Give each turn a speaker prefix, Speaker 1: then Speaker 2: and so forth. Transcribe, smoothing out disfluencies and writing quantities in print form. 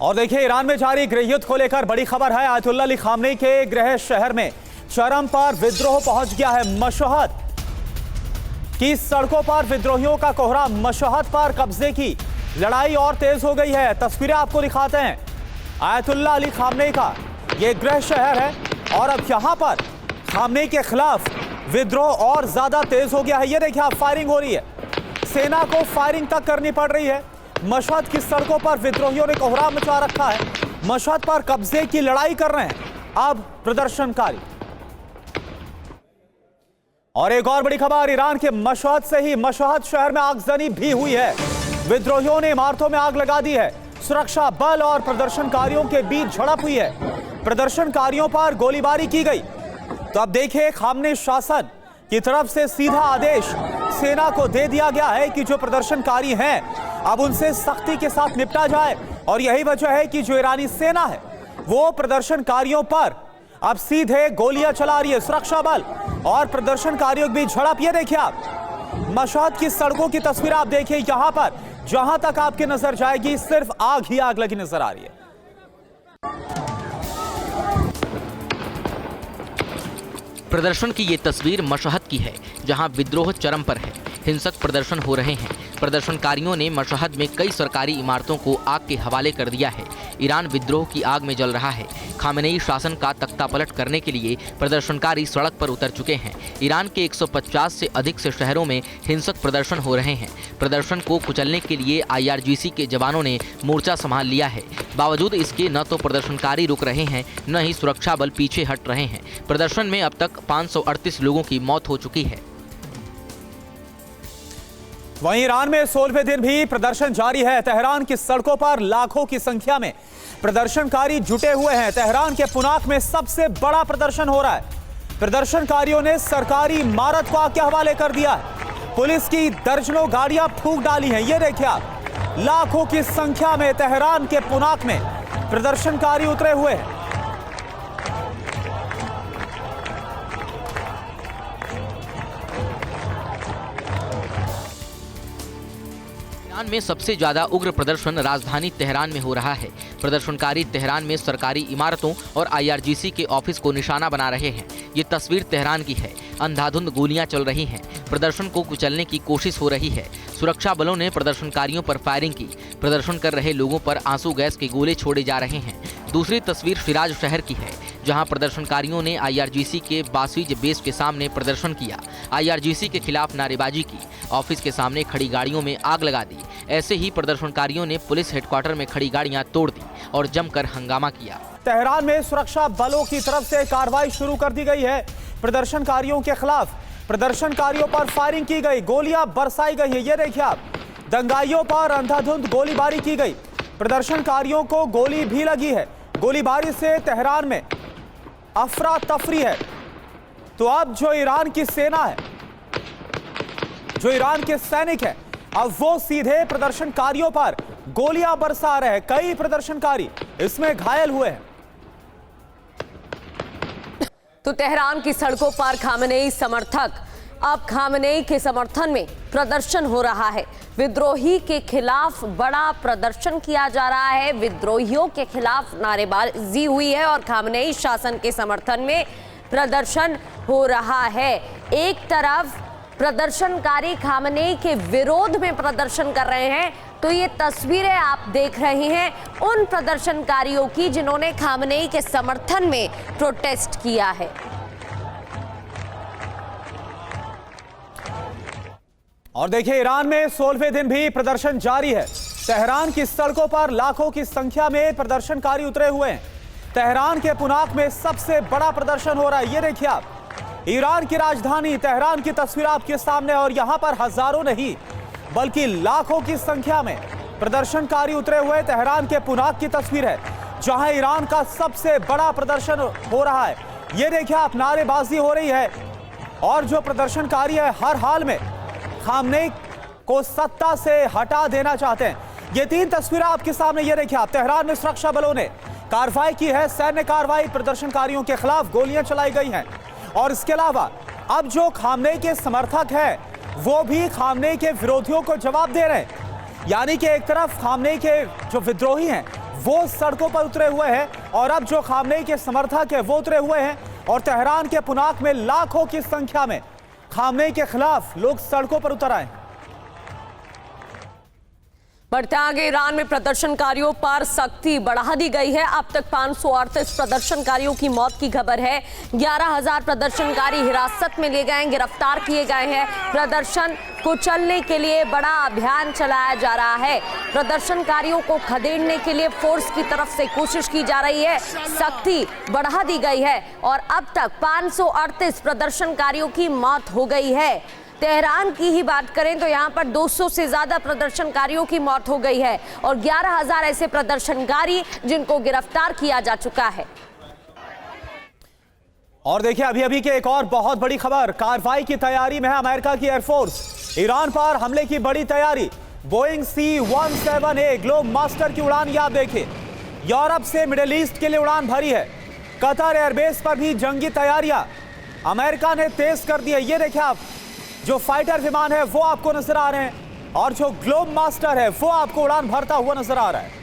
Speaker 1: और देखिए, ईरान में जारी गृह युद्ध को लेकर बड़ी खबर है। आयतुल्लाह अली खामनेई के गृह शहर में चरम पर विद्रोह पहुंच गया है। मशहद की सड़कों पर विद्रोहियों का कोहरा। मशहद पर कब्जे की लड़ाई और तेज हो गई है। तस्वीरें आपको दिखाते हैं। आयतुल्लाह अली खामनेई का यह गृह शहर है और अब यहां पर खामनेई के खिलाफ विद्रोह और ज्यादा तेज हो गया है। ये देखिए, आप फायरिंग हो रही है, सेना को फायरिंग तक करनी पड़ रही है। मशहद की सड़कों पर विद्रोहियों ने कोहराम मचा रखा है। मशहद पर कब्जे की लड़ाई कर रहे हैं अब प्रदर्शनकारी। और एक और बड़ी खबर, ईरान के मशहद से ही मशहद शहर में आगजनी भी हुई है। विद्रोहियों ने इमारतों में आग लगा दी है। सुरक्षा बल और प्रदर्शनकारियों के बीच झड़प हुई है। प्रदर्शनकारियों पर गोलीबारी की गई। तो अब देखिए, खामनेई शासन की तरफ से सीधा आदेश सेना को दे दिया गया है कि जो प्रदर्शनकारी हैं अब उनसे सख्ती के साथ निपटा जाए। और यही वजह है कि जो ईरानी सेना है वो प्रदर्शनकारियों पर अब सीधे गोलियां चला रही है। सुरक्षा बल और प्रदर्शनकारियों के बीच झड़प। ये देखिए, आप मशहद की सड़कों की तस्वीर आप देखिए। यहां पर जहां तक आपकी नजर जाएगी सिर्फ आग ही आग लगी नजर आ रही है।
Speaker 2: प्रदर्शन की ये तस्वीर मशहद की है, जहां विद्रोह चरम पर है। हिंसक प्रदर्शन हो रहे हैं। प्रदर्शनकारियों ने मशहद में कई सरकारी इमारतों को आग के हवाले कर दिया है। ईरान विद्रोह की आग में जल रहा है। खामेनेई शासन का तख्तापलट करने के लिए प्रदर्शनकारी सड़क पर उतर चुके हैं। ईरान के 150 से अधिक से शहरों में हिंसक प्रदर्शन हो रहे हैं। प्रदर्शन को कुचलने के लिए IRGC के जवानों ने मोर्चा संभाल लिया है। बावजूद इसके न तो प्रदर्शनकारी रुक रहे हैं, न ही सुरक्षा बल पीछे हट रहे हैं। प्रदर्शन में अब तक 538 लोगों की मौत हो चुकी है।
Speaker 1: वहीं ईरान में 16वें दिन भी प्रदर्शन जारी है। तेहरान की सड़कों पर लाखों की संख्या में प्रदर्शनकारी जुटे हुए हैं। तेहरान के पुनाक में सबसे बड़ा प्रदर्शन हो रहा है। प्रदर्शनकारियों ने सरकारी इमारत को आग के हवाले कर दिया है। पुलिस की दर्जनों गाड़ियां फूंक डाली हैं। ये देखिए आप, लाखों की संख्या में तेहरान के पुनाक में प्रदर्शनकारी उतरे हुए हैं।
Speaker 2: ईरान में सबसे ज्यादा उग्र प्रदर्शन राजधानी तेहरान में हो रहा है। प्रदर्शनकारी तेहरान में सरकारी इमारतों और IRGC के ऑफिस को निशाना बना रहे हैं। ये तस्वीर तेहरान की है। अंधाधुंध गोलियां चल रही हैं। प्रदर्शन को कुचलने की कोशिश हो रही है। सुरक्षा बलों ने प्रदर्शनकारियों पर फायरिंग की। प्रदर्शन कर रहे लोगों पर आंसू गैस के गोले छोड़े जा रहे हैं। दूसरी तस्वीर शिराज शहर की है, जहां प्रदर्शनकारियों ने IRGC के बासीज बेस के सामने प्रदर्शन किया। IRGC के खिलाफ नारेबाजी की। ऑफिस के सामने खड़ी गाड़ियों में आग लगा दी। ऐसे ही प्रदर्शनकारियों ने पुलिस हेडक्वार्टर में खड़ी गाड़ियां तोड़ दी और जमकर हंगामा किया।
Speaker 1: तेहरान में सुरक्षा बलों की तरफ से कार्रवाई शुरू कर दी गई है। प्रदर्शनकारियों के खिलाफ प्रदर्शनकारियों पर फायरिंग की गई, गोलियां बरसाई गई है। ये देखिए आप, दंगाइयों पर अंधाधुंध गोलीबारी की गई। प्रदर्शनकारियों को गोली भी लगी है। गोलीबारी से तेहरान में अफरा तफरी है। तो अब जो ईरान की सेना है, जो ईरान के सैनिक हैं, अब वो सीधे प्रदर्शनकारियों पर गोलियां बरसा रहे हैं। कई प्रदर्शनकारी इसमें घायल हुए हैं।
Speaker 3: तो तेहरान की सड़कों पर खामेनेई समर्थक अब खामेनेई के समर्थन में प्रदर्शन हो रहा है। विद्रोही के खिलाफ बड़ा प्रदर्शन किया जा रहा है। विद्रोहियों के खिलाफ नारेबाजी हुई है और खामेनेई शासन के समर्थन में प्रदर्शन हो रहा है। एक तरफ प्रदर्शनकारी खामेनेई के विरोध में प्रदर्शन कर रहे हैं, तो ये तस्वीरें आप देख रहे हैं उन प्रदर्शनकारियों की जिन्होंने खामेनेई के समर्थन में प्रोटेस्ट किया है।
Speaker 1: और देखिए, ईरान में 16वें दिन भी प्रदर्शन जारी है। तेहरान की सड़कों पर लाखों की संख्या में प्रदर्शनकारी उतरे हुए हैं। तेहरान के पुनाक में सबसे बड़ा प्रदर्शन हो रहा है। ये देखिए आप, ईरान की राजधानी तेहरान की तस्वीर आपके सामने। और यहां पर हजारों नहीं बल्कि लाखों की संख्या में प्रदर्शनकारी उतरे हुए। तेहरान के पुनाक की तस्वीर है, जहां ईरान का सबसे बड़ा प्रदर्शन हो रहा है। ये देखिए आप, नारेबाजी हो रही है और जो प्रदर्शनकारी है हर हाल में खामनेई को सत्ता से हटा देना चाहते हैं। ये तीन तस्वीरें आपके सामने। ये देखिए आप, तेहरान में सुरक्षा बलों ने कार्रवाई की है। सैन्य कार्रवाई, प्रदर्शनकारियों के खिलाफ गोलियां चलाई गई हैं। और इसके अलावा अब जो खामनेई के समर्थक हैं वो भी खामनेई के विरोधियों को जवाब दे रहे हैं। यानी कि एक तरफ खामनेई के जो विद्रोही हैं वो सड़कों पर उतरे हुए हैं और अब जो खामनेई के समर्थक है वो उतरे हुए हैं और तेहरान के पुनाक में लाखों की संख्या में खामनेई के खिलाफ लोग सड़कों पर उतर आए।
Speaker 3: बढ़ते आगे, ईरान में प्रदर्शनकारियों पर सख्ती बढ़ा दी गई है। अब तक 538 प्रदर्शनकारियों की मौत की खबर है। 11,000 प्रदर्शनकारी हिरासत में लिए गए, गिरफ्तार किए गए हैं। प्रदर्शन कुचलने के लिए बड़ा अभियान चलाया जा रहा है। प्रदर्शनकारियों को खदेड़ने के लिए फोर्स की तरफ से कोशिश की जा रही है। सख्ती बढ़ा दी गई है और अब तक 538 प्रदर्शनकारियों की मौत हो गई है। तेहरान की ही बात करें तो यहां पर 200 से ज्यादा प्रदर्शनकारियों की मौत हो गई है और 11,000 ऐसे प्रदर्शनकारी जिनको गिरफ्तार किया जा चुका है।
Speaker 1: और देखिए अभी अभी की एक और बहुत बड़ी खबर, कार्रवाई की तैयारी में है अमेरिका की एयरफोर्स। ईरान पर हमले की बड़ी तैयारी। बोइंग C-17A ग्लोब मास्टर की उड़ान याद देखिए, यूरोप से मिडिल ईस्ट के लिए उड़ान भरी है। कतर एयरबेस पर भी जंगी तैयारियां अमेरिका ने तेज कर दी है। ये देखिए आप, जो फाइटर विमान है वो आपको नजर आ रहे हैं और जो ग्लोब मास्टर है वो आपको उड़ान भरता हुआ नजर आ रहा है।